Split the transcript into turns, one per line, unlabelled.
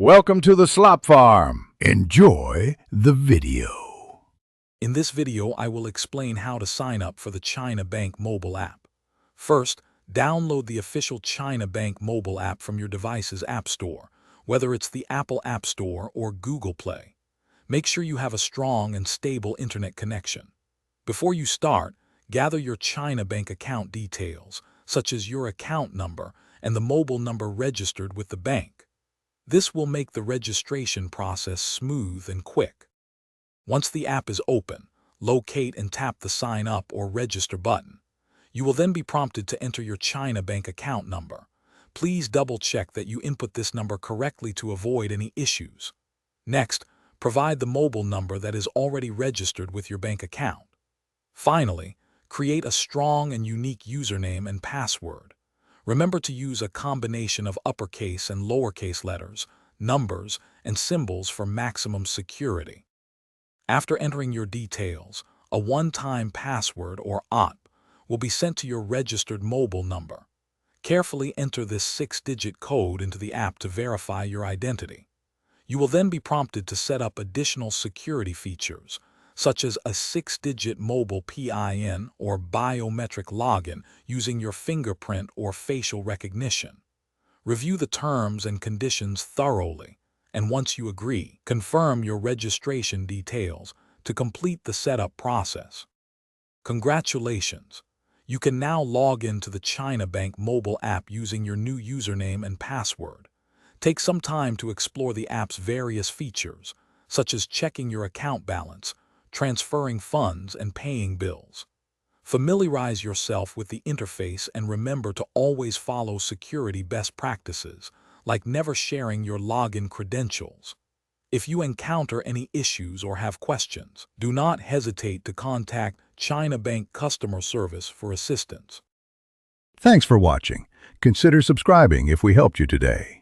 Welcome to the Slop Farm. Enjoy the video.
In this video, I will explain how to sign up for the China Bank mobile app. First, download the official China Bank mobile app from your device's app store, whether it's the Apple App Store or Google Play. Make sure you have a strong and stable internet connection. Before you start, gather your China Bank account details, such as your account number and the mobile number registered with the bank. This will make the registration process smooth and quick. Once the app is open, locate and tap the Sign Up or Register button. You will then be prompted to enter your China Bank account number. Please double-check that you input this number correctly to avoid any issues. Next, provide the mobile number that is already registered with your bank account. Finally, create a strong and unique username and password. Remember to use a combination of uppercase and lowercase letters, numbers, and symbols for maximum security. After entering your details, a one-time password or OTP will be sent to your registered mobile number. Carefully enter this 6-digit code into the app to verify your identity. You will then be prompted to set up additional security features, such as a 6-digit mobile PIN or biometric login using your fingerprint or facial recognition. Review the terms and conditions thoroughly, and once you agree, confirm your registration details to complete the setup process. Congratulations! You can now log into the China Bank mobile app using your new username and password. Take some time to explore the app's various features, such as checking your account balance, transferring funds, and paying bills. Familiarize yourself with the interface and remember to always follow security best practices, like never sharing your login credentials. If you encounter any issues or have questions, do not hesitate to contact China Bank customer service for assistance.
Thanks for watching. Consider subscribing if we helped you today.